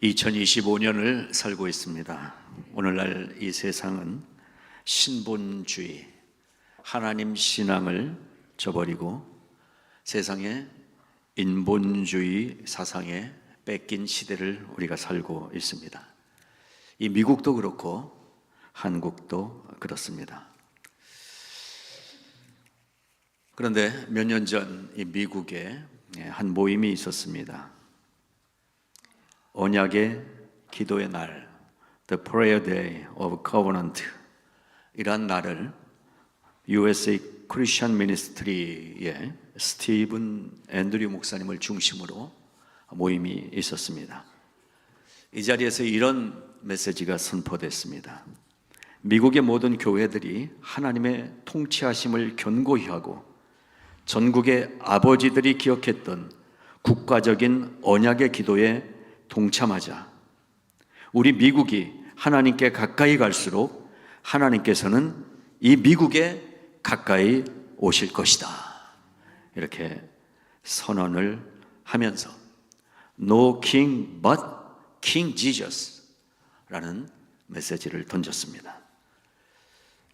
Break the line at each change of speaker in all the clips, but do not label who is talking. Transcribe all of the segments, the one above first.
2025년을 살고 있습니다. 오늘날 이 세상은 신본주의, 하나님 신앙을 저버리고 세상에 인본주의 사상에 뺏긴 시대를 우리가 살고 있습니다. 이 미국도 그렇고 한국도 그렇습니다. 그런데 몇 년 전 이 미국에 한 모임이 있었습니다. 언약의 기도의 날, The Prayer Day of Covenant 이란 날을 USA Christian Ministry의 스티븐 앤드류 목사님을 중심으로 모임이 있었습니다. 이 자리에서 이런 메시지가 선포됐습니다. 미국의 모든 교회들이 하나님의 통치하심을 견고히 하고 전국의 아버지들이 기억했던 국가적인 언약의 기도에 동참하자. 우리 미국이 하나님께 가까이 갈수록 하나님께서는 이 미국에 가까이 오실 것이다. 이렇게 선언을 하면서 No king but King Jesus 라는 메시지를 던졌습니다.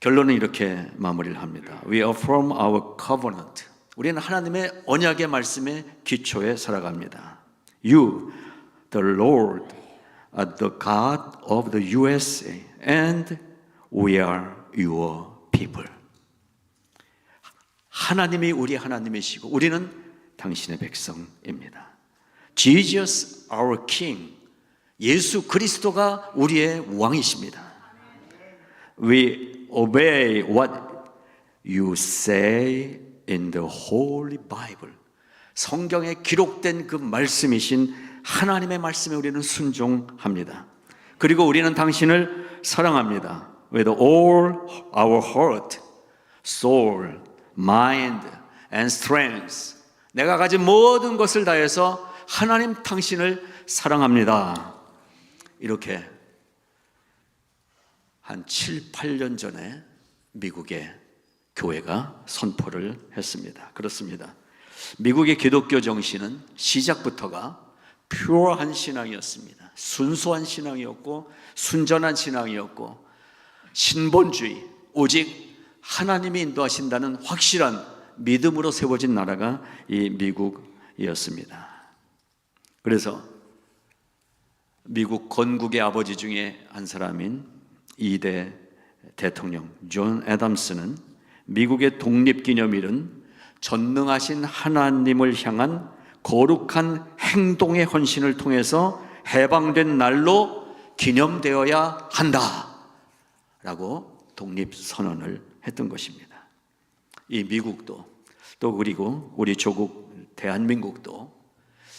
결론은 이렇게 마무리를 합니다. We affirm our covenant. 우리는 하나님의 언약의 말씀의 기초에 살아갑니다. You, the Lord, are the God of the USA, and we are your people. 하나님이 우리 하나님이시고 우리는 당신의 백성입니다. Jesus, our King. 예수 그리스도가 우리의 왕이십니다. We obey what you say in the Holy Bible. 성경에 기록된 그 말씀이신 하나님의 말씀에 우리는 순종합니다. 그리고 우리는 당신을 사랑합니다. With all our heart, soul, mind and strength. 내가 가진 모든 것을 다해서 하나님 당신을 사랑합니다. 이렇게 한 7, 8년 전에 미국의 교회가 선포를 했습니다. 그렇습니다. 미국의 기독교 정신은 시작부터가 퓨어한 신앙이었습니다. 순수한 신앙이었고 순전한 신앙이었고 신본주의, 오직 하나님이 인도하신다는 확실한 믿음으로 세워진 나라가 이 미국이었습니다. 그래서 미국 건국의 아버지 중에 한 사람인 2대 대통령 존 애덤스는 미국의 독립기념일은 전능하신 하나님을 향한 거룩한 행동의 헌신을 통해서 해방된 날로 기념되어야 한다 라고 독립선언을 했던 것입니다. 이 미국도 또 그리고 우리 조국 대한민국도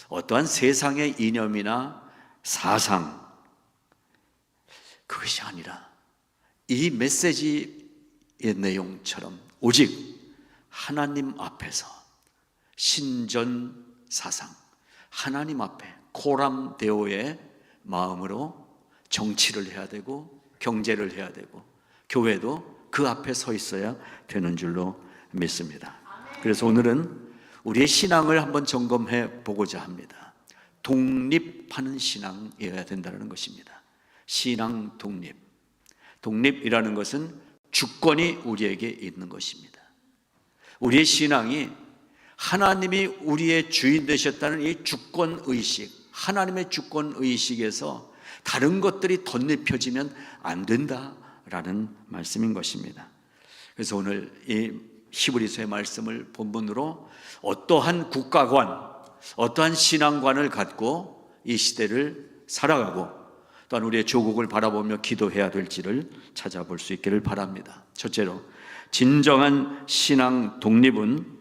어떠한 세상의 이념이나 사상 그것이 아니라 이 메시지의 내용처럼 오직 하나님 앞에서 신전 사상, 하나님 앞에 코람 데오의 마음으로 정치를 해야 되고 경제를 해야 되고 교회도 그 앞에 서 있어야 되는 줄로 믿습니다. 그래서 오늘은 우리의 신앙을 한번 점검해 보고자 합니다. 독립하는 신앙이어야 된다는 것입니다. 신앙 독립. 독립이라는 것은 주권이 우리에게 있는 것입니다. 우리의 신앙이 하나님이 우리의 주인 되셨다는 이 주권의식, 하나님의 주권의식에서 다른 것들이 덧입혀지면 안 된다라는 말씀인 것입니다. 그래서 오늘 이 히브리서의 말씀을 본문으로 어떠한 국가관, 어떠한 신앙관을 갖고 이 시대를 살아가고 또한 우리의 조국을 바라보며 기도해야 될지를 찾아볼 수 있기를 바랍니다. 첫째로, 진정한 신앙 독립은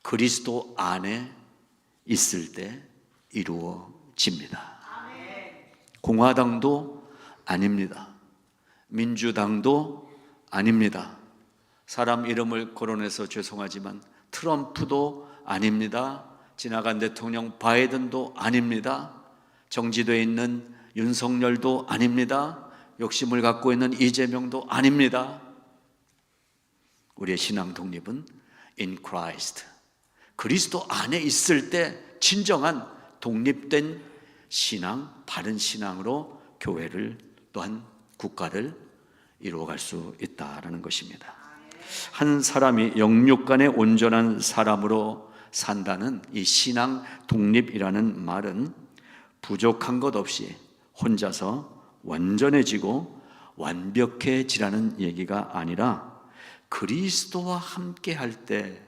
그리스도 안에 있을 때 이루어집니다. 공화당도 아닙니다. 민주당도 아닙니다. 사람 이름을 거론해서 죄송하지만 트럼프도 아닙니다. 지나간 대통령 바이든도 아닙니다. 정지되어 있는 윤석열도 아닙니다. 욕심을 갖고 있는 이재명도 아닙니다. 우리의 신앙 독립은 in Christ, 그리스도 안에 있을 때 진정한 독립된 신앙, 바른 신앙으로 교회를 또한 국가를 이루어갈 수 있다라는 것입니다. 한 사람이 영육간에 온전한 사람으로 산다는 이 신앙 독립이라는 말은 부족한 것 없이 혼자서 완전해지고 완벽해지라는 얘기가 아니라 그리스도와 함께 할 때,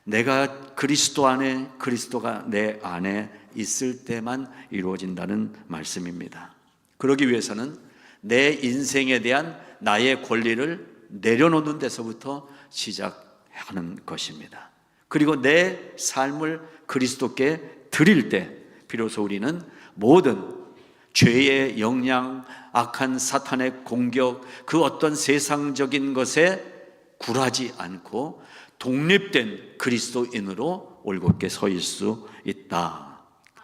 내가 그리스도 안에, 그리스도가 내 안에 있을 때만 이루어진다는 말씀입니다. 그러기 위해서는 내 인생에 대한 나의 권리를 내려놓는 데서부터 시작하는 것입니다. 그리고 내 삶을 그리스도께 드릴 때 비로소 우리는 모든 죄의 영향, 악한 사탄의 공격, 그 어떤 세상적인 것에 굴하지 않고 독립된 그리스도인으로 올곧게 서일 수 있다.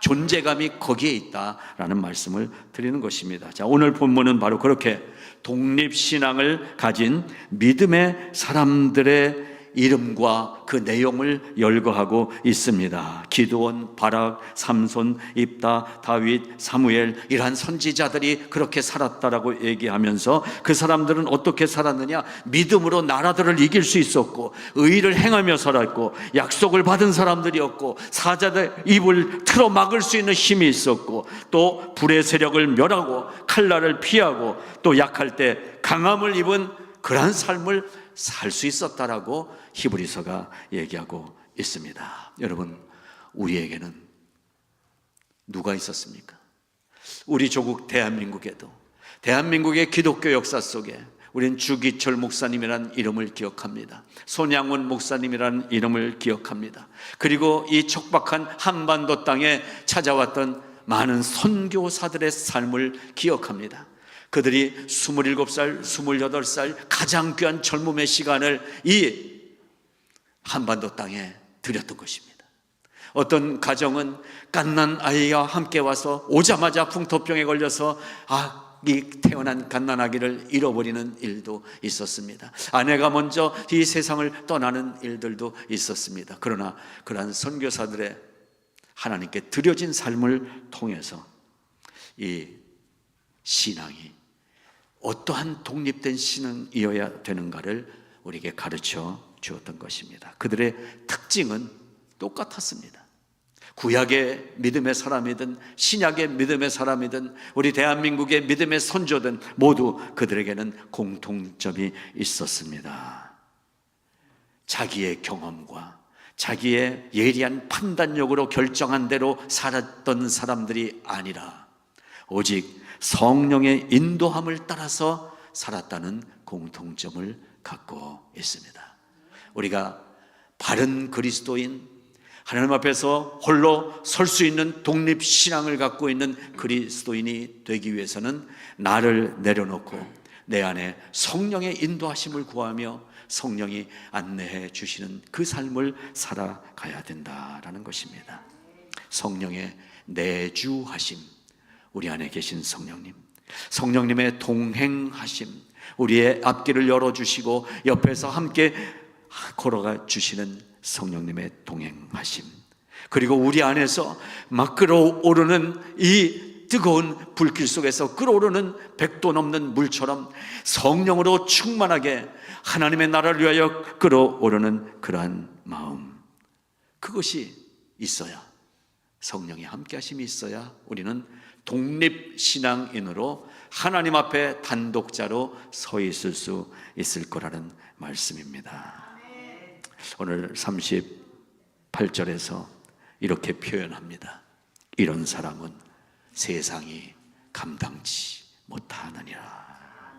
존재감이 거기에 있다라는 말씀을 드리는 것입니다. 자, 오늘 본문은 바로 그렇게 독립신앙을 가진 믿음의 사람들의 이름과 그 내용을 열거하고 있습니다. 기드온, 바락, 삼손, 입다, 다윗, 사무엘, 이러한 선지자들이 그렇게 살았다라고 얘기하면서 그 사람들은 어떻게 살았느냐? 믿음으로 나라들을 이길 수 있었고, 의를 행하며 살았고, 약속을 받은 사람들이었고, 사자들 입을 틀어 막을 수 있는 힘이 있었고, 또 불의 세력을 멸하고 칼날을 피하고 또 약할 때 강함을 입은 그러한 삶을 살 수 있었다라고 히브리서가 얘기하고 있습니다. 여러분, 우리에게는 누가 있었습니까? 우리 조국 대한민국에도, 대한민국의 기독교 역사 속에 우리는 주기철 목사님이라는 이름을 기억합니다. 손양원 목사님이라는 이름을 기억합니다. 그리고 이 척박한 한반도 땅에 찾아왔던 많은 선교사들의 삶을 기억합니다. 그들이 27살, 28살 가장 귀한 젊음의 시간을 이 한반도 땅에 들였던 것입니다. 어떤 가정은 갓난 아이와 함께 와서 오자마자 풍토병에 걸려서 이 태어난 갓난아기를 잃어버리는 일도 있었습니다. 아내가 먼저 이 세상을 떠나는 일들도 있었습니다. 그러나 그러한 선교사들의 하나님께 드려진 삶을 통해서 이 신앙이 어떠한 독립된 신앙이어야 되는가를 우리에게 가르쳐 주었던 것입니다. 그들의 특징은 똑같았습니다. 구약의 믿음의 사람이든 신약의 믿음의 사람이든 우리 대한민국의 믿음의 선조든 모두 그들에게는 공통점이 있었습니다. 자기의 경험과 자기의 예리한 판단력으로 결정한 대로 살았던 사람들이 아니라 오직 성령의 인도함을 따라서 살았다는 공통점을 갖고 있습니다. 우리가 바른 그리스도인, 하나님 앞에서 홀로 설 수 있는 독립신앙을 갖고 있는 그리스도인이 되기 위해서는 나를 내려놓고 내 안에 성령의 인도하심을 구하며 성령이 안내해 주시는 그 삶을 살아가야 된다라는 것입니다. 성령의 내주하심, 우리 안에 계신 성령님, 성령님의 동행하심, 우리의 앞길을 열어주시고 옆에서 함께 걸어가 주시는 성령님의 동행하심, 그리고 우리 안에서 막 끓어오르는 이 뜨거운 불길 속에서 끓어오르는 100도 넘는 물처럼 성령으로 충만하게 하나님의 나라를 위하여 끓어오르는 그러한 마음, 그것이 있어야, 성령의 함께 하심이 있어야 우리는 독립신앙인으로 하나님 앞에 단독자로 서 있을 수 있을 거라는 말씀입니다. 오늘 38절에서 이렇게 표현합니다. 이런 사람은 세상이 감당치 못하느니라.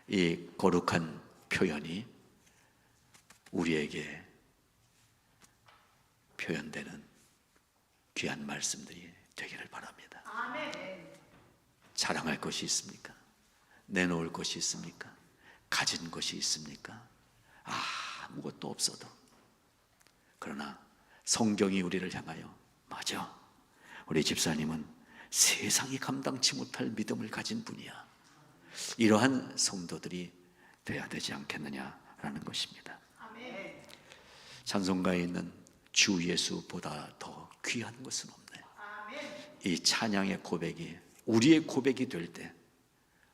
이 거룩한 표현이 우리에게 표현되는 귀한 말씀들이 되기를 바랍니다. 자랑할 것이 있습니까? 내놓을 것이 있습니까? 가진 것이 있습니까? 아무것도 없어도, 그러나 성경이 우리를 향하여, 맞아, 우리 집사님은 세상이 감당치 못할 믿음을 가진 분이야, 이러한 성도들이 돼야 되지 않겠느냐라는 것입니다. 찬송가에 있는 주 예수보다 더 귀한 것은 없네. 이 찬양의 고백이 우리의 고백이 될 때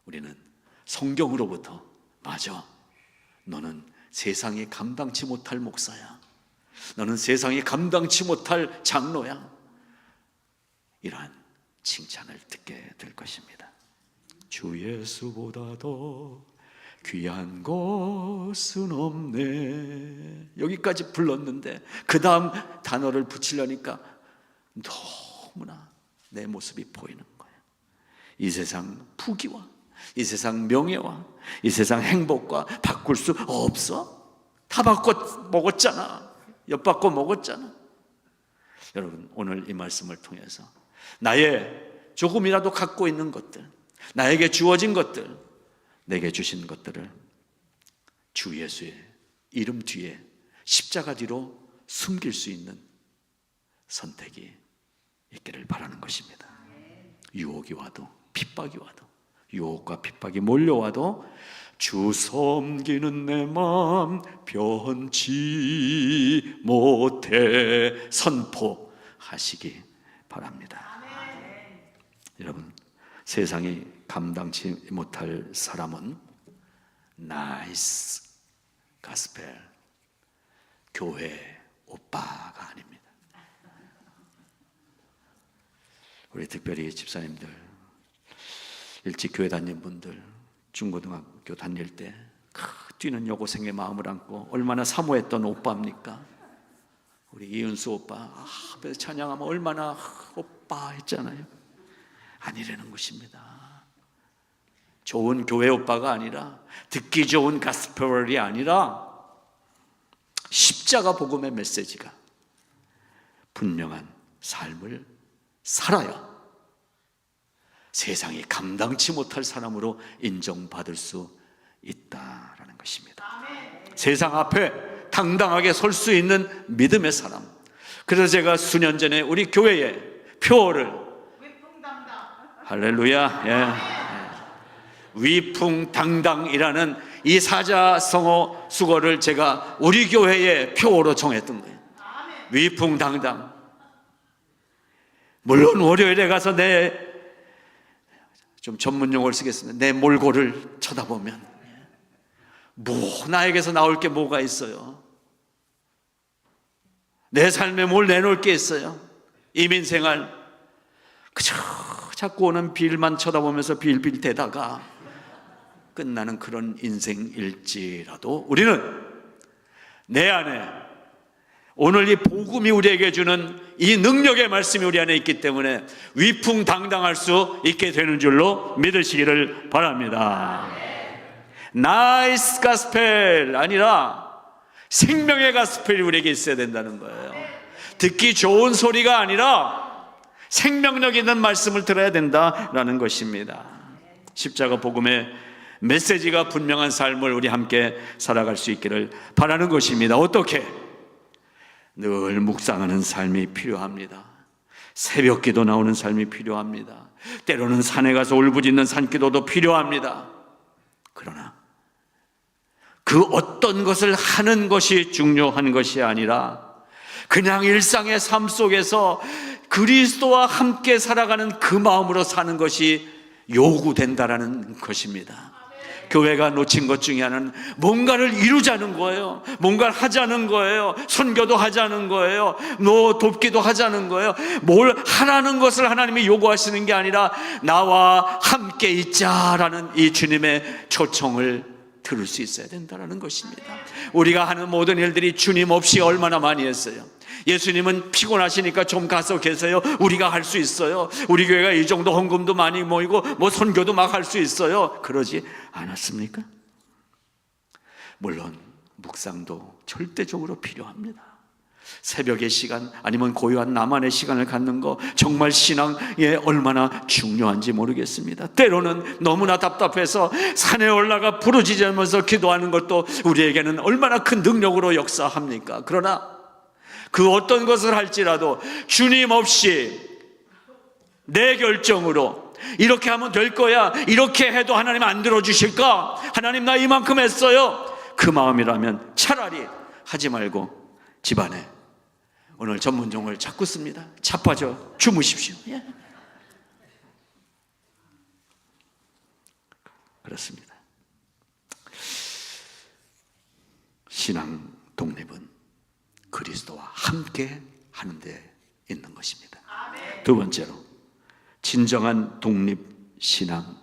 우리는 성경으로부터 맞아, 너는 세상이 감당치 못할 목사야, 너는 세상이 감당치 못할 장로야, 이러한 칭찬을 듣게 될 것입니다. 주 예수보다 더 귀한 것은 없네, 여기까지 불렀는데 그 다음 단어를 붙이려니까 너무나 내 모습이 보이는 거예요. 이 세상 부귀와 이 세상 명예와 이 세상 행복과 바꿀 수 없어? 다 바꿔 먹었잖아, 엿바꿔 먹었잖아. 여러분, 오늘 이 말씀을 통해서 나의 조금이라도 갖고 있는 것들, 나에게 주어진 것들, 내게 주신 것들을 주 예수의 이름 뒤에 십자가 뒤로 숨길 수 있는 선택이 있기를 바라는 것입니다. 유혹이 와도 핍박이 와도, 유혹과 핍박이 몰려와도 주 섬기는 내 마음 변치 못해 선포하시기 바랍니다. 여러분, 세상이 감당치 못할 사람은 나이스 가스펠, 교회 오빠가 아닙니다. 우리 특별히 집사님들, 일찍 교회 다닌 분들, 중고등학교 다닐 때 뛰는 여고생의 마음을 안고 얼마나 사모했던 오빠입니까? 우리 이은수 오빠, 앞에서 찬양하면 얼마나 오빠 했잖아요. 아니라는 것입니다. 좋은 교회 오빠가 아니라, 듣기 좋은 가스펠이 아니라 십자가 복음의 메시지가 분명한 삶을 살아야 세상이 감당치 못할 사람으로 인정받을 수 있다라는 것입니다. 세상 앞에 당당하게 설 수 있는 믿음의 사람. 그래서 제가 수년 전에 우리 교회에 표어를, 할렐루야, 예, 위풍당당이라는 이 사자성어 수거를 제가 우리 교회의 표어로 정했던 거예요. 위풍당당. 물론 월요일에 가서 좀 전문 용어를 쓰겠습니다. 내 몰골을 쳐다보면 나에게서 나올 게 뭐가 있어요? 내 삶에 뭘 내놓을 게 있어요? 이민생활 그저 자꾸 오는 빌만 쳐다보면서 빌빌 대다가 끝나는 그런 인생일지라도 우리는 내 안에 오늘 이 복음이 우리에게 주는 이 능력의 말씀이 우리 안에 있기 때문에 위풍당당할 수 있게 되는 줄로 믿으시기를 바랍니다. 나이스 가스펠 아니라 생명의 가스펠이 우리에게 있어야 된다는 거예요. 듣기 좋은 소리가 아니라 생명력 있는 말씀을 들어야 된다라는 것입니다. 십자가 복음의 메시지가 분명한 삶을 우리 함께 살아갈 수 있기를 바라는 것입니다. 어떻게? 늘 묵상하는 삶이 필요합니다. 새벽 기도 나오는 삶이 필요합니다. 때로는 산에 가서 울부짖는 산기도도 필요합니다. 그러나 그 어떤 것을 하는 것이 중요한 것이 아니라 그냥 일상의 삶 속에서 그리스도와 함께 살아가는 그 마음으로 사는 것이 요구된다라는 것입니다. 교회가 놓친 것 중에 하나는 뭔가를 이루자는 거예요. 뭔가를 하자는 거예요. 선교도 하자는 거예요. 돕기도 하자는 거예요. 뭘 하라는 것을 하나님이 요구하시는 게 아니라 나와 함께 있자라는 이 주님의 초청을 들을 수 있어야 된다는 것입니다. 우리가 하는 모든 일들이 주님 없이 얼마나 많이 했어요. 예수님은 피곤하시니까 좀 가서 계세요. 우리가 할 수 있어요. 우리 교회가 이 정도 헌금도 많이 모이고 선교도 막 할 수 있어요. 그러지 않았습니까? 물론 묵상도 절대적으로 필요합니다. 새벽의 시간 아니면 고요한 나만의 시간을 갖는 거 정말 신앙에 얼마나 중요한지 모르겠습니다. 때로는 너무나 답답해서 산에 올라가 부르짖으면서 기도하는 것도 우리에게는 얼마나 큰 능력으로 역사합니까? 그러나 그 어떤 것을 할지라도 주님 없이 내 결정으로 이렇게 하면 될 거야, 이렇게 해도 하나님 안 들어주실까? 하나님 나 이만큼 했어요. 그 마음이라면 차라리 하지 말고 집안에 오늘 전문용어를 자꾸 씁니다. 자빠져 주무십시오. 그렇습니다. 신앙 독립은 그리스도와 함께 하는 데 있는 것입니다. 두 번째로, 진정한 독립신앙.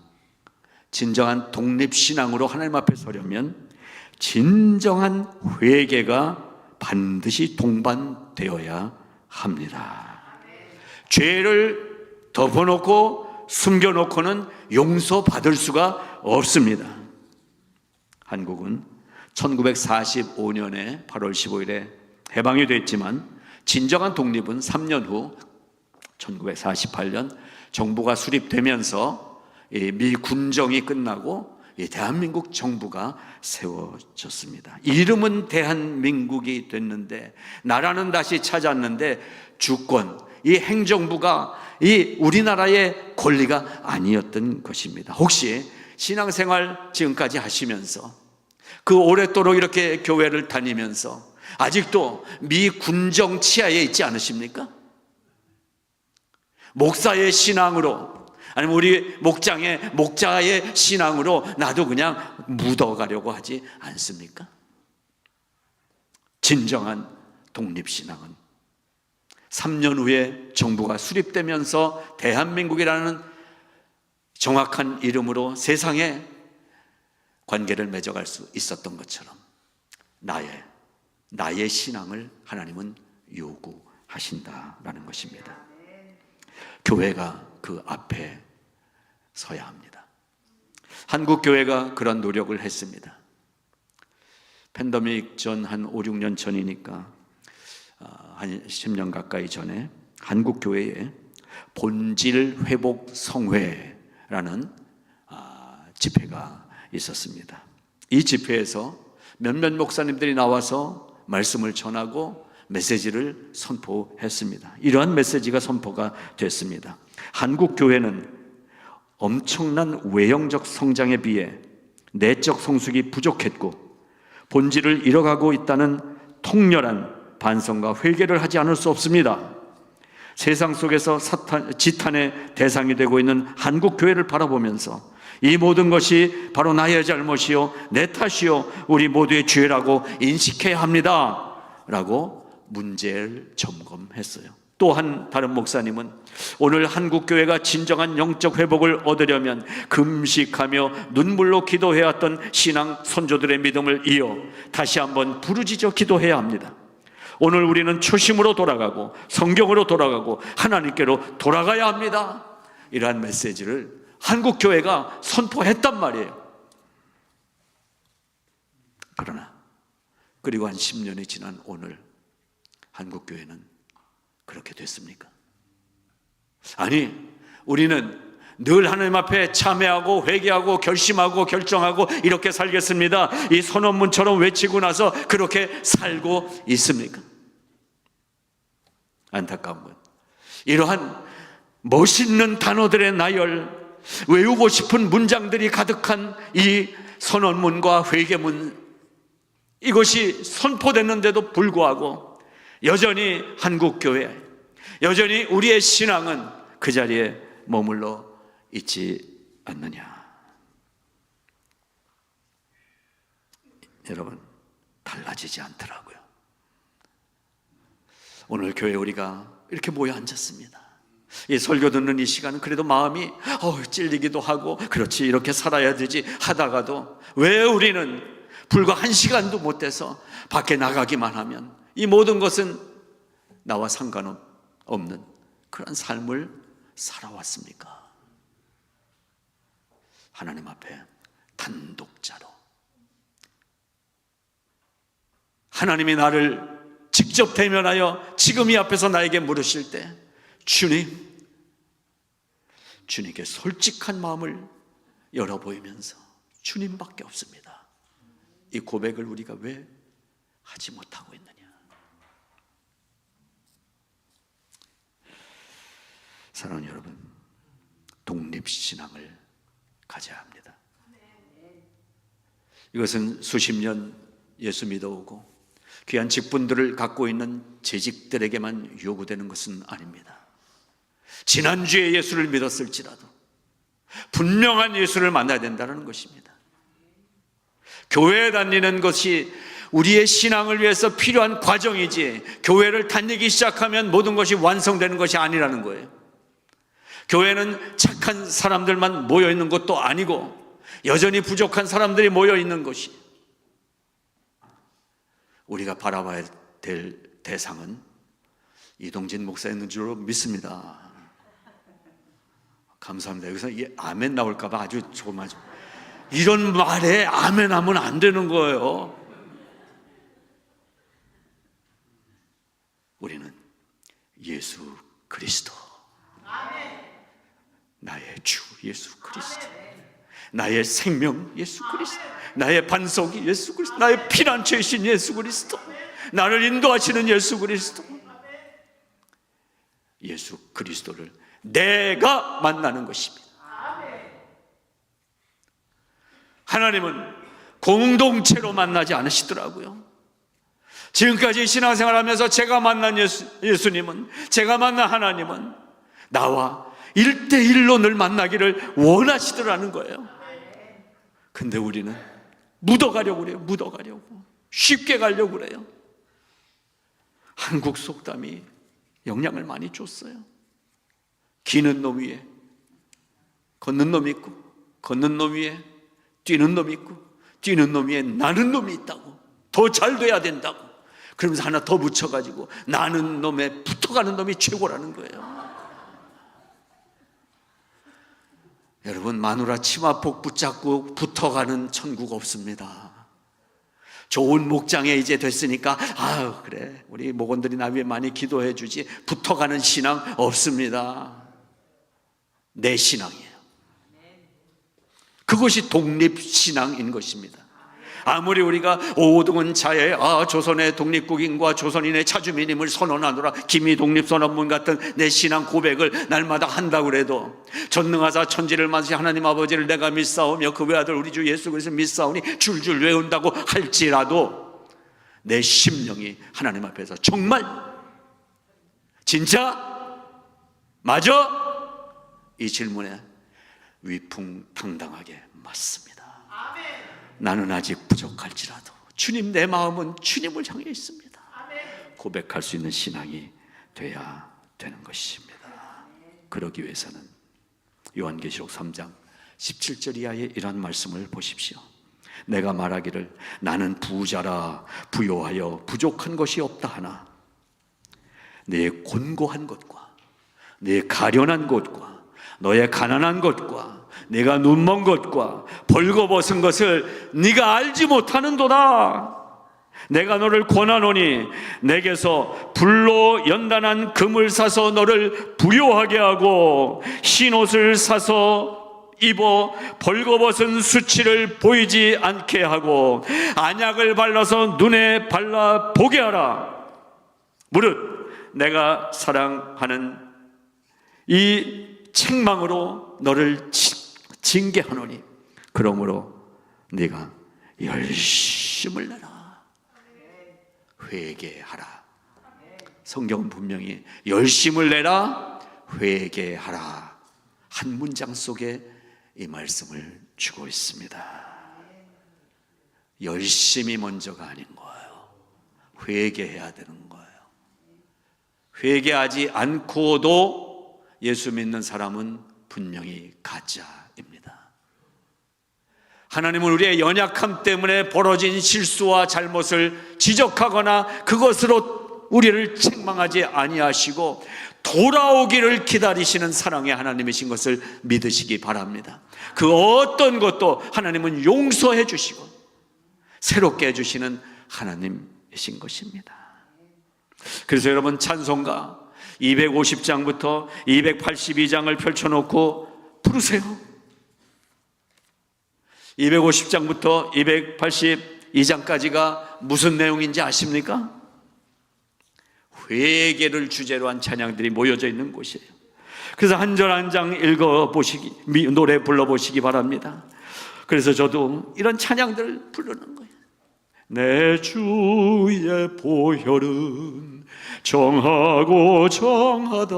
진정한 독립신앙으로 하나님 앞에 서려면 진정한 회개가 반드시 동반되어야 합니다. 죄를 덮어놓고 숨겨놓고는 용서받을 수가 없습니다. 한국은 1945년에 8월 15일에 해방이 됐지만 진정한 독립은 3년 후 1948년 정부가 수립되면서 미 군정이 끝나고 대한민국 정부가 세워졌습니다. 이름은 대한민국이 됐는데, 나라는 다시 찾았는데 주권, 이 행정부가 이 우리나라의 권리가 아니었던 것입니다. 혹시 신앙생활 지금까지 하시면서 그 오랫도록 이렇게 교회를 다니면서 아직도 미 군정 치하에 있지 않으십니까? 목사의 신앙으로, 아니면 우리 목자의 신앙으로 나도 그냥 묻어가려고 하지 않습니까? 진정한 독립신앙은 3년 후에 정부가 수립되면서 대한민국이라는 정확한 이름으로 세상에 관계를 맺어갈 수 있었던 것처럼 나의 신앙을 하나님은 요구하신다라는 것입니다. 교회가 그 앞에 서야 합니다. 한국 교회가 그런 노력을 했습니다. 팬데믹 전 한 5, 6년 전이니까 한 10년 가까이 전에 한국 교회에 본질 회복 성회라는 집회가 있었습니다. 이 집회에서 몇몇 목사님들이 나와서 말씀을 전하고 메시지를 선포했습니다. 이러한 메시지가 선포가 됐습니다. 한국 교회는 엄청난 외형적 성장에 비해 내적 성숙이 부족했고 본질을 잃어가고 있다는 통렬한 반성과 회개를 하지 않을 수 없습니다. 세상 속에서 지탄의 대상이 되고 있는 한국 교회를 바라보면서 이 모든 것이 바로 나의 잘못이요, 내 탓이요, 우리 모두의 죄라고 인식해야 합니다 라고 문제를 점검했어요. 또한 다른 목사님은 오늘 한국교회가 진정한 영적 회복을 얻으려면 금식하며 눈물로 기도해왔던 신앙 선조들의 믿음을 이어 다시 한번 부르짖어 기도해야 합니다. 오늘 우리는 초심으로 돌아가고 성경으로 돌아가고 하나님께로 돌아가야 합니다. 이러한 메시지를 한국교회가 선포했단 말이에요. 그러나 그리고 한 10년이 지난 오늘 한국교회는 그렇게 됐습니까? 아니, 우리는 늘 하나님 앞에 참회하고 회개하고 결심하고 결정하고 이렇게 살겠습니다, 이 선언문처럼 외치고 나서 그렇게 살고 있습니까? 안타까운 건 이러한 멋있는 단어들의 나열, 외우고 싶은 문장들이 가득한 이 선언문과 회개문, 이것이 선포됐는데도 불구하고 여전히 한국교회, 여전히 우리의 신앙은 그 자리에 머물러 있지 않느냐. 여러분, 달라지지 않더라고요. 오늘 교회 우리가 이렇게 모여 앉았습니다. 이 설교 듣는 이 시간은 그래도 마음이 찔리기도 하고, 그렇지 이렇게 살아야 되지 하다가도 왜 우리는 불과 1시간도 못 돼서 밖에 나가기만 하면 이 모든 것은 나와 상관없는 그런 삶을 살아왔습니까? 하나님 앞에 단독자로 하나님이 나를 직접 대면하여 지금 이 앞에서 나에게 물으실 때 주님께 솔직한 마음을 열어 보이면서 주님밖에 없습니다, 이 고백을 우리가 왜 하지 못하고 있느냐. 사랑하는 여러분, 독립신앙을 가져야 합니다. 이것은 수십 년 예수 믿어오고 귀한 직분들을 갖고 있는 재직들에게만 요구되는 것은 아닙니다. 지난주에 예수를 믿었을지라도 분명한 예수를 만나야 된다는 것입니다. 교회에 다니는 것이 우리의 신앙을 위해서 필요한 과정이지, 교회를 다니기 시작하면 모든 것이 완성되는 것이 아니라는 거예요. 교회는 착한 사람들만 모여 있는 것도 아니고 여전히 부족한 사람들이 모여 있는 것이, 우리가 바라봐야 될 대상은 이동진 목사였는 줄로 믿습니다. 감사합니다. 여기서 아멘 나올까 봐 아주 조마조. 이런 말에 아멘 하면 안 되는 거예요. 우리는 예수 그리스도, 나의 주 예수 그리스도, 나의 생명 예수 그리스도, 나의 반석이 예수 그리스도, 나의 피난처이신 예수 그리스도, 나를 인도하시는 예수 그리스도, 예수 그리스도를 내가 만나는 것입니다. 하나님은 공동체로 만나지 않으시더라고요. 지금까지 신앙생활하면서 제가 만난 예수님은, 제가 만난 하나님은 나와 1대1로 늘 만나기를 원하시더라는 거예요. 근데 우리는 묻어가려고 그래요. 묻어가려고, 쉽게 가려고 그래요. 한국 속담이 영향을 많이 줬어요. 기는 놈 위에 걷는 놈이 있고, 걷는 놈 위에 뛰는 놈이 있고, 뛰는 놈 위에 나는 놈이 있다고. 더 잘 돼야 된다고. 그러면서 하나 더 붙여가지고 나는 놈에 붙어가는 놈이 최고라는 거예요. 여러분, 마누라 치마폭 붙잡고 붙어가는 천국 없습니다. 좋은 목장에 이제 됐으니까 아유 그래 우리 목원들이 나 위해 많이 기도해 주지, 붙어가는 신앙 없습니다. 내 신앙이에요. 그것이 독립신앙인 것입니다. 아무리 우리가 오동은 자의 조선의 독립국인과 조선인의 차주민임을 선언하노라, 김이 독립선언문 같은 내 신앙 고백을 날마다 한다고 그래도, 전능하사 천지를 만드신 하나님 아버지를 내가 믿사오며 그 외아들 우리 주 예수 그리스도를 믿사오니 줄줄 외운다고 할지라도 내 심령이 하나님 앞에서 정말 진짜 맞아? 이 질문에 위풍당당하게 맞습니다. 나는 아직 부족할지라도 주님, 내 마음은 주님을 향해 있습니다. 고백할 수 있는 신앙이 돼야 되는 것입니다. 그러기 위해서는 요한계시록 3장 17절 이하의 이런 말씀을 보십시오. 내가 말하기를 나는 부자라 부요하여 부족한 것이 없다 하나 내 곤고한 것과 내 가련한 것과 너의 가난한 것과 내가 눈먼 것과 벌거벗은 것을 네가 알지 못하는도다. 내가 너를 권하노니 내게서 불로 연단한 금을 사서 너를 부요하게 하고 흰 옷을 사서 입어 벌거벗은 수치를 보이지 않게 하고 안약을 발라서 눈에 발라 보게 하라. 무릇 내가 사랑하는 이 책망으로 너를 징계하노니 그러므로 네가 열심을 내라. 회개하라. 성경은 분명히 열심을 내라, 회개하라 한 문장 속에 이 말씀을 주고 있습니다. 열심이 먼저가 아닌 거예요. 회개해야 되는 거예요. 회개하지 않고도 예수 믿는 사람은 분명히 가짜입니다. 하나님은 우리의 연약함 때문에 벌어진 실수와 잘못을 지적하거나 그것으로 우리를 책망하지 아니하시고 돌아오기를 기다리시는 사랑의 하나님이신 것을 믿으시기 바랍니다. 그 어떤 것도 하나님은 용서해 주시고 새롭게 해주시는 하나님이신 것입니다. 그래서 여러분, 찬송가 250장부터 282장을 펼쳐놓고 부르세요. 250장부터 282장까지가 무슨 내용인지 아십니까? 회개를 주제로 한 찬양들이 모여져 있는 곳이에요. 그래서 한 절 한 장 읽어보시기, 노래 불러보시기 바랍니다. 그래서 저도 이런 찬양들을 부르는 거예요. 내 주의 보혈은 정하고 정하다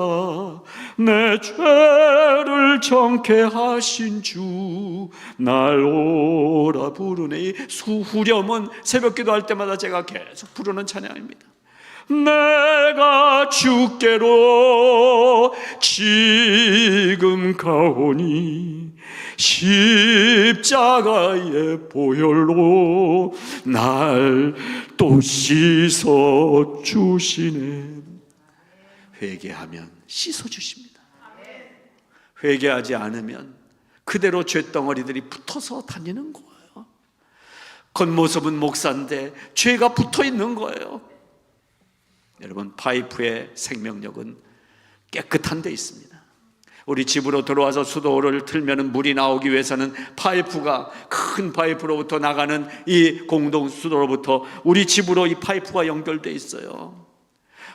내 죄를 정케 하신 주 날 오라 부르네. 이 수후렴은 새벽 기도할 때마다 제가 계속 부르는 찬양입니다. 내가 주께로 지금 가오니 십자가의 보혈로 날 또 씻어 주시네. 회개하면 씻어 주십니다. 회개하지 않으면 그대로 쇳덩어리들이 붙어서 다니는 거예요. 겉모습은 목사인데 죄가 붙어 있는 거예요. 여러분, 파이프의 생명력은 깨끗한 데 있습니다. 우리 집으로 들어와서 수도를 틀면 물이 나오기 위해서는 파이프가, 큰 파이프로부터 나가는 이 공동 수도로부터 우리 집으로 이 파이프가 연결되어 있어요.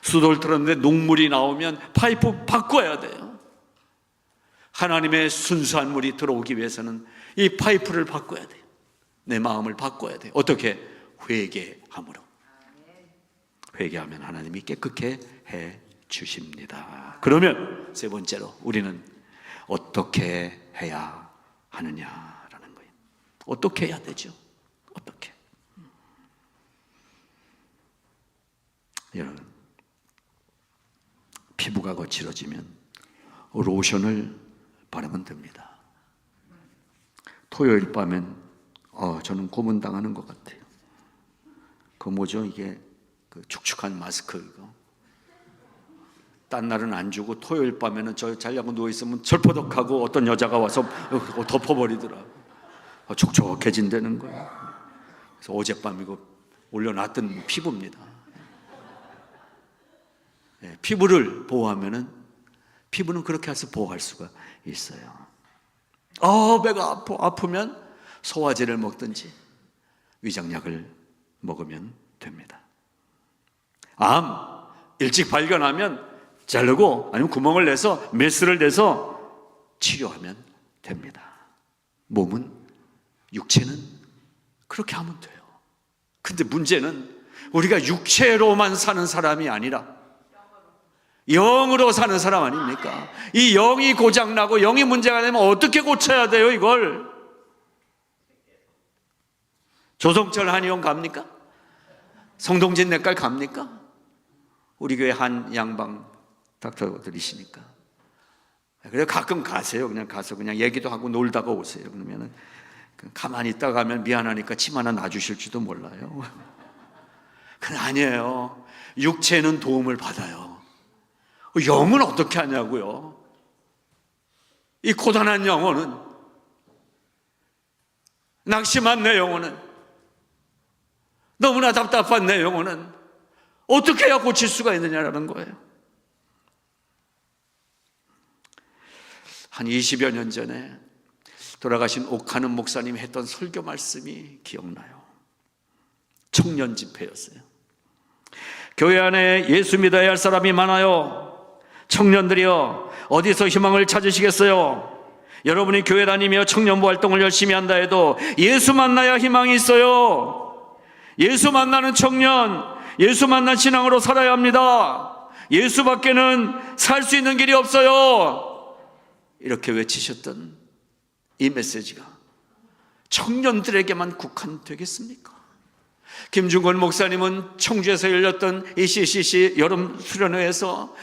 수도를 틀었는데 녹물이 나오면 파이프 바꿔야 돼요. 하나님의 순수한 물이 들어오기 위해서는 이 파이프를 바꿔야 돼요. 내 마음을 바꿔야 돼요. 어떻게? 회개함으로. 회개하면 하나님이 깨끗게 해 주십니다. 그러면 세 번째로 우리는 어떻게 해야 하느냐라는 거예요. 어떻게 해야 되죠? 어떻게? 여러분, 피부가 거칠어지면 로션을 바르면 됩니다. 토요일 밤엔 저는 고문당하는 것 같아요. 그 뭐죠? 이게 그 축축한 마스크 이거. 딴 날은 안 주고 토요일 밤에는 저 자려고 누워있으면 절퍼덕하고 어떤 여자가 와서 덮어버리더라고. 촉촉해진다는 거예요. 그래서 어젯밤 이거 올려놨던 피부입니다. 네, 피부를 보호하면은, 피부는 그렇게 해서 보호할 수가 있어요. 배가 아프면 소화제를 먹든지 위장약을 먹으면 됩니다. 암 일찍 발견하면 자르고 아니면 구멍을 내서 메스를 내서 치료하면 됩니다. 몸은, 육체는 그렇게 하면 돼요. 근데 문제는 우리가 육체로만 사는 사람이 아니라 영으로 사는 사람 아닙니까? 이 영이 고장나고 영이 문제가 되면 어떻게 고쳐야 돼요, 이걸? 조성철 한의원 갑니까? 성동진 내과 갑니까? 우리 교회 한 양방 닥터들이시니까. 그래서 가끔 가세요. 그냥 가서 그냥 얘기도 하고 놀다가 오세요. 그러면은 가만히 있다가 가면 미안하니까 침 하나 놔주실지도 몰라요. 그건 아니에요. 육체는 도움을 받아요. 영은 어떻게 하냐고요? 이 고단한 영혼은, 낙심한 내 영혼은, 너무나 답답한 내 영혼은 어떻게 해야 고칠 수가 있느냐라는 거예요. 한 20여 년 전에 돌아가신 옥하는 목사님이 했던 설교 말씀이 기억나요. 청년 집회였어요. 교회 안에 예수 믿어야 할 사람이 많아요. 청년들이요, 어디서 희망을 찾으시겠어요? 여러분이 교회 다니며 청년부 활동을 열심히 한다 해도 예수 만나야 희망이 있어요. 예수 만나는 청년, 예수 만난 신앙으로 살아야 합니다. 예수밖에는 살 수 있는 길이 없어요. 이렇게 외치셨던 이 메시지가 청년들에게만 국한되겠습니까? 김중건 목사님은 청주에서 열렸던 이 CCC 여름 수련회에서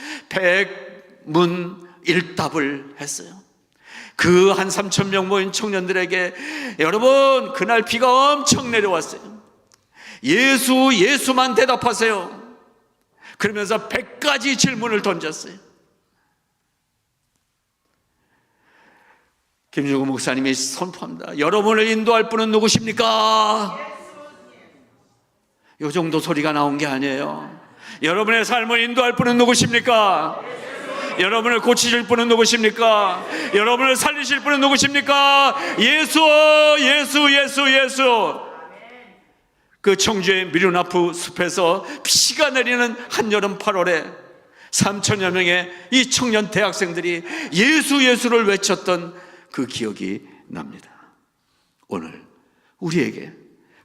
백문일답을 했어요. 그 한 3,000명 모인 청년들에게, 여러분, 그날 비가 엄청 내려왔어요. 예수만 대답하세요. 그러면서 100가지 질문을 던졌어요. 김중근 목사님이 선포합니다. 여러분을 인도할 분은 누구십니까? 이 정도 소리가 나온 게 아니에요. 여러분의 삶을 인도할 분은 누구십니까? 여러분을 고치실 분은 누구십니까? 여러분을 살리실 분은 누구십니까? 예수. 그 청주의 미르나프 숲에서 비가 내리는 한여름 8월에 3,000여 명의 이 청년 대학생들이 예수를 외쳤던 그 기억이 납니다. 오늘 우리에게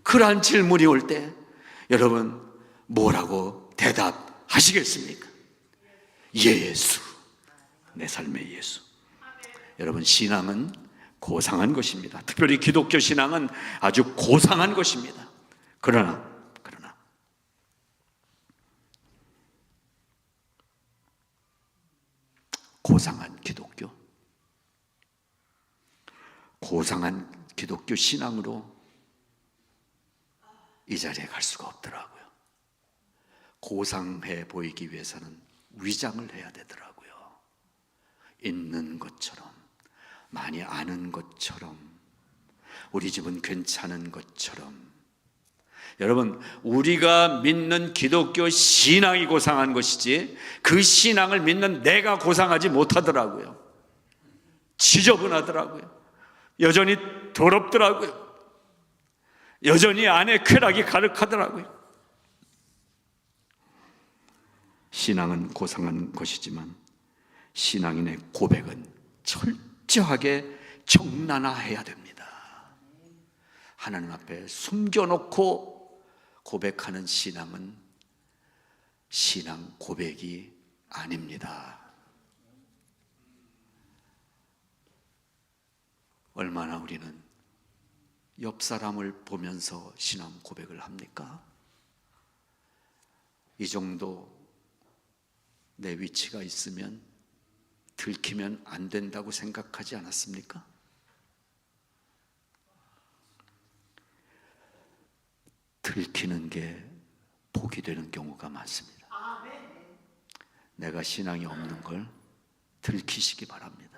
그러한 질문이 올 때 여러분 뭐라고 대답 하시겠습니까? 예수, 내 삶의 예수. 여러분, 신앙은 고상한 것입니다. 특별히 기독교 신앙은 아주 고상한 것입니다. 그러나 고상한 기독교 신앙으로 이 자리에 갈 수가 없더라고요. 고상해 보이기 위해서는 위장을 해야 되더라고요. 있는 것처럼, 많이 아는 것처럼, 우리 집은 괜찮은 것처럼. 여러분, 우리가 믿는 기독교 신앙이 고상한 것이지 그 신앙을 믿는 내가 고상하지 못하더라고요. 지저분하더라고요. 여전히 더럽더라고요. 여전히 안에 쾌락이 가득하더라고요. 신앙은 고상한 것이지만 신앙인의 고백은 철저하게 정난화해야 됩니다. 하나님 앞에 숨겨놓고 고백하는 신앙은 신앙 고백이 아닙니다. 얼마나 우리는 옆 사람을 보면서 신앙 고백을 합니까? 이 정도 내 위치가 있으면 들키면 안 된다고 생각하지 않았습니까? 들키는 게 복이 되는 경우가 많습니다. 내가 신앙이 없는 걸 들키시기 바랍니다.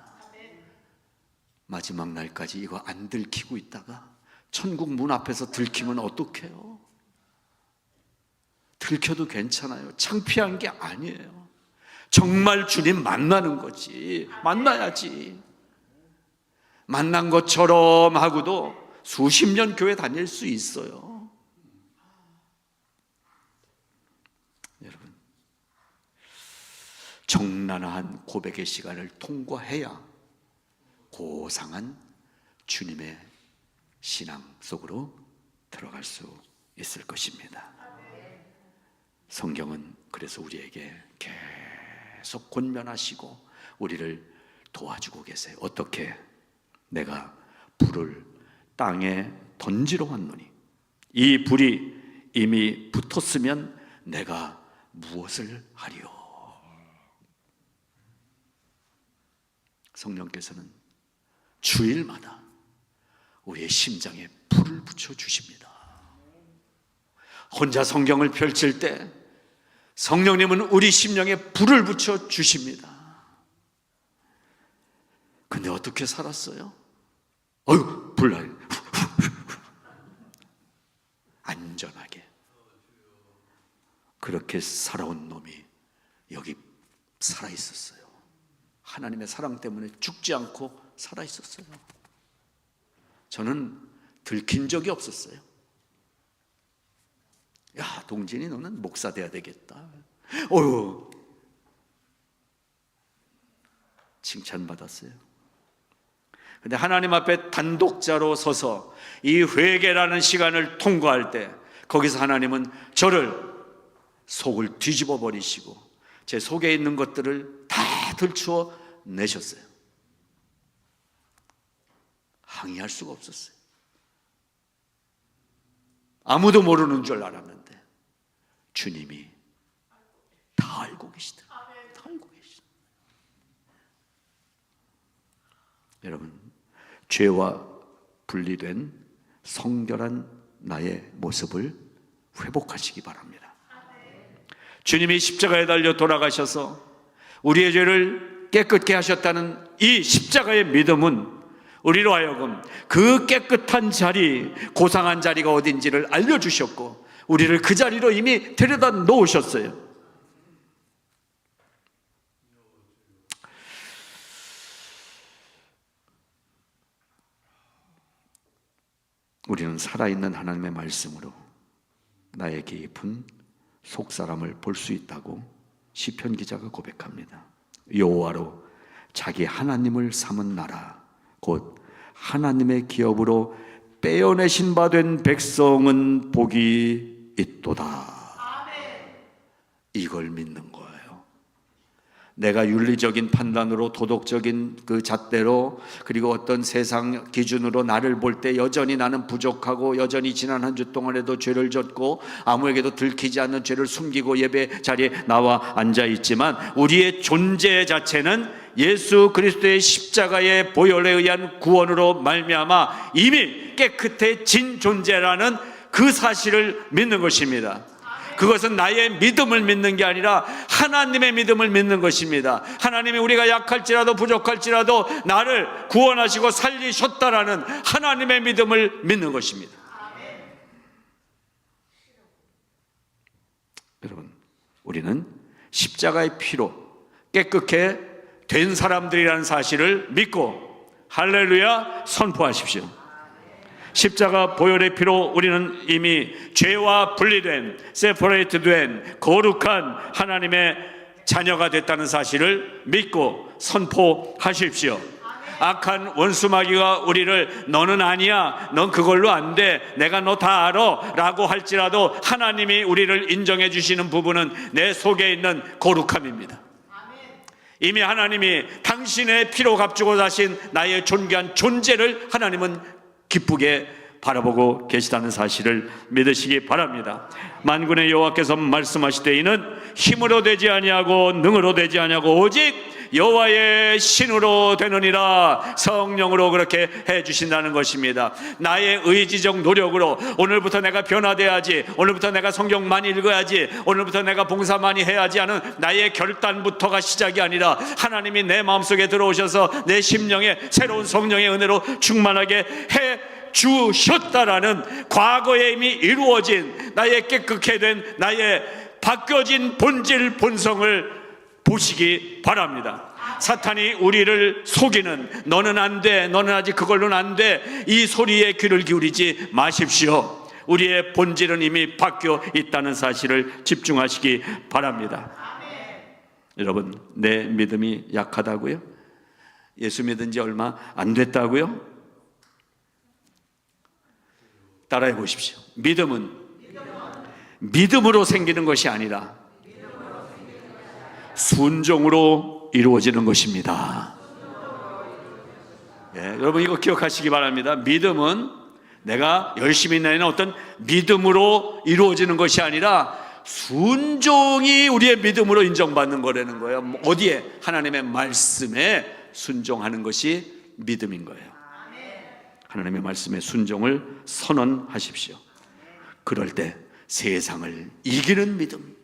마지막 날까지 이거 안 들키고 있다가 천국 문 앞에서 들키면 어떡해요? 들켜도 괜찮아요. 창피한 게 아니에요. 정말 주님 만나는 거지. 만나야지. 만난 것처럼 하고도 수십 년 교회 다닐 수 있어요. 여러분, 정난한 고백의 시간을 통과해야 고상한 주님의 신앙 속으로 들어갈 수 있을 것입니다. 성경은 그래서 우리에게 계속 권면하시고 우리를 도와주고 계세요. 어떻게? 내가 불을 땅에 던지러 왔노니 이 불이 이미 붙었으면 내가 무엇을 하리요? 성령께서는 주일마다 우리의 심장에 불을 붙여주십니다. 혼자 성경을 펼칠 때 성령님은 우리 심령에 불을 붙여주십니다. 근데 어떻게 살았어요? 불나요. 안전하게. 그렇게 살아온 놈이 여기 살아있었어요. 하나님의 사랑 때문에 죽지 않고 살아있었어요. 저는 들킨 적이 없었어요. 야, 동진이 너는 목사 돼야 되겠다. 칭찬받았어요. 근데 하나님 앞에 단독자로 서서 이 회개라는 시간을 통과할 때 거기서 하나님은 저를 속을 뒤집어 버리시고 제 속에 있는 것들을 다 들추어 내셨어요. 항의할 수가 없었어요. 아무도 모르는 줄 알았는데 주님이 다 알고 계시더라고요. 다 알고 계시더라고요. 여러분, 죄와 분리된 성결한 나의 모습을 회복하시기 바랍니다. 주님이 십자가에 달려 돌아가셔서 우리의 죄를 깨끗게 하셨다는 이 십자가의 믿음은 우리로 하여금 그 깨끗한 자리, 고상한 자리가 어딘지를 알려주셨고 우리를 그 자리로 이미 데려다 놓으셨어요. 우리는 살아있는 하나님의 말씀으로 나의 깊은 속사람을 볼 수 있다고 시편 기자가 고백합니다. 여호와로 자기 하나님을 삼은 나라 곧 하나님의 기업으로 빼어내신 바 된 백성은 복이 있도다. 이걸 믿는 거예요. 내가 윤리적인 판단으로, 도덕적인 그 잣대로, 그리고 어떤 세상 기준으로 나를 볼 때 여전히 나는 부족하고, 여전히 지난 한 주 동안에도 죄를 졌고 아무에게도 들키지 않는 죄를 숨기고 예배 자리에 나와 앉아 있지만, 우리의 존재 자체는 예수 그리스도의 십자가의 보혈에 의한 구원으로 말미암아 이미 깨끗해진 존재라는 그 사실을 믿는 것입니다. 그것은 나의 믿음을 믿는 게 아니라 하나님의 믿음을 믿는 것입니다. 하나님이 우리가 약할지라도 부족할지라도 나를 구원하시고 살리셨다라는 하나님의 믿음을 믿는 것입니다. 여러분, 우리는 십자가의 피로 깨끗게 된 사람들이라는 사실을 믿고 할렐루야 선포하십시오. 십자가 보혈의 피로 우리는 이미 죄와 분리된, 세퍼레이트 된 거룩한 하나님의 자녀가 됐다는 사실을 믿고 선포하십시오. 악한 원수 마귀가 우리를 너는 아니야, 넌 그걸로 안 돼, 내가 너 다 알아 라고 할지라도 하나님이 우리를 인정해 주시는 부분은 내 속에 있는 거룩함입니다. 이미 하나님이 당신의 피로 값주고 사신 나의 존귀한 존재를 하나님은 기쁘게 바라보고 계시다는 사실을 믿으시기 바랍니다. 만군의 여호와께서 말씀하시되 이는 힘으로 되지 아니하고 능으로 되지 아니하고 오직 여호와의 신으로 되느니라. 성령으로 그렇게 해주신다는 것입니다. 나의 의지적 노력으로 오늘부터 내가 변화돼야지, 오늘부터 내가 성경 많이 읽어야지, 오늘부터 내가 봉사 많이 해야지 하는 나의 결단부터가 시작이 아니라 하나님이 내 마음속에 들어오셔서 내 심령에 새로운 성령의 은혜로 충만하게 해 주셨다라는 과거에 이미 이루어진 나의 깨끗게 된 나의 바뀌어진 본질 본성을 보시기 바랍니다. 사탄이 우리를 속이는 너는 안 돼, 너는 아직 그걸로는 안 돼, 이 소리에 귀를 기울이지 마십시오. 우리의 본질은 이미 바뀌어 있다는 사실을 집중하시기 바랍니다. 여러분, 내 믿음이 약하다고요? 예수 믿은 지 얼마 안 됐다고요? 따라해 보십시오. 믿음은 믿음으로 생기는 것이 아니라 순종으로 이루어지는 것입니다. 예, 여러분 이거 기억하시기 바랍니다. 믿음은 내가 열심히 내는 어떤 믿음으로 이루어지는 것이 아니라 순종이 우리의 믿음으로 인정받는 거라는 거예요. 어디에? 하나님의 말씀에 순종하는 것이 믿음인 거예요. 하나님의 말씀에 순종을 선언하십시오. 그럴 때 세상을 이기는 믿음,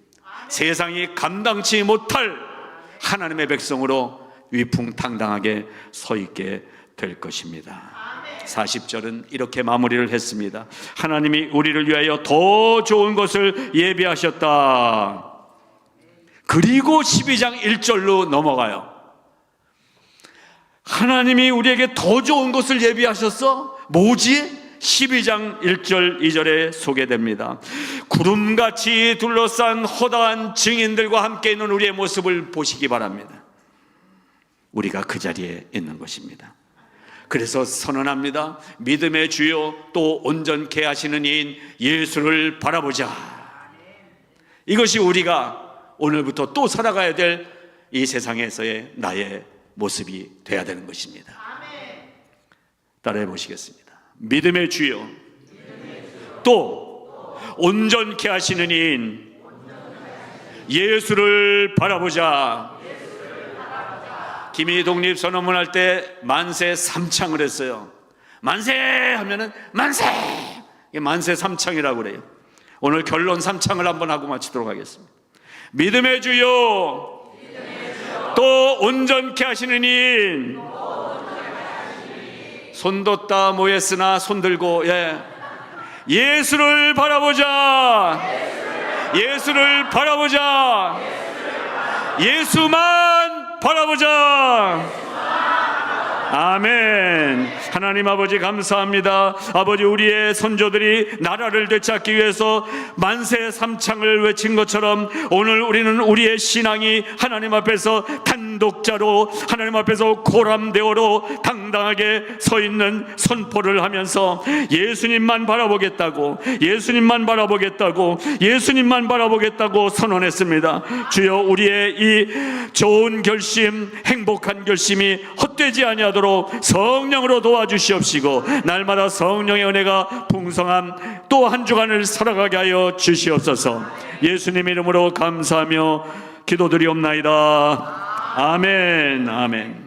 세상이 감당치 못할 하나님의 백성으로 위풍당당하게 서 있게 될 것입니다. 40절은 이렇게 마무리를 했습니다. 하나님이 우리를 위하여 더 좋은 것을 예비하셨다. 그리고 12장 1절로 넘어가요. 하나님이 우리에게 더 좋은 것을 예비하셨어? 뭐지? 12장 1절 2절에 소개됩니다. 구름같이 둘러싼 허다한 증인들과 함께 있는 우리의 모습을 보시기 바랍니다. 우리가 그 자리에 있는 것입니다. 그래서 선언합니다. 믿음의 주요 또 온전케 하시는 이인 예수를 바라보자. 이것이 우리가 오늘부터 또 살아가야 될 이 세상에서의 나의 모습이 돼야 되는 것입니다. 따라해 보시겠습니다. 믿음의 주요 또 온전케 하시는 이인 예수를 바라보자. 김이 독립선언문 할 때 만세 삼창을 했어요. 만세 하면은 만세, 만세 삼창이라고 그래요. 오늘 결론 삼창을 한번 하고 마치도록 하겠습니다. 믿음의 주요 또 온전케 하시는 이인. 손 뒀다 모였으나 손 들고, 예수를 바라보자. 예수를 바라보자. 예수만 바라보자. 아멘. 하나님 아버지 감사합니다. 아버지, 우리의 선조들이 나라를 되찾기 위해서 만세 삼창을 외친 것처럼 오늘 우리는 우리의 신앙이 하나님 앞에서 단독자로, 하나님 앞에서 고람대오로 당당하게 서 있는 선포를 하면서 예수님만 바라보겠다고, 예수님만 바라보겠다고, 예수님만 바라보겠다고 선언했습니다. 주여, 우리의 이 좋은 결심, 행복한 결심이 헛되지 아니하도록 성령으로 도와주시옵시고, 날마다 성령의 은혜가 풍성한 또 한 주간을 살아가게 하여 주시옵소서. 예수님 이름으로 감사하며 기도드리옵나이다. 아멘. 아멘.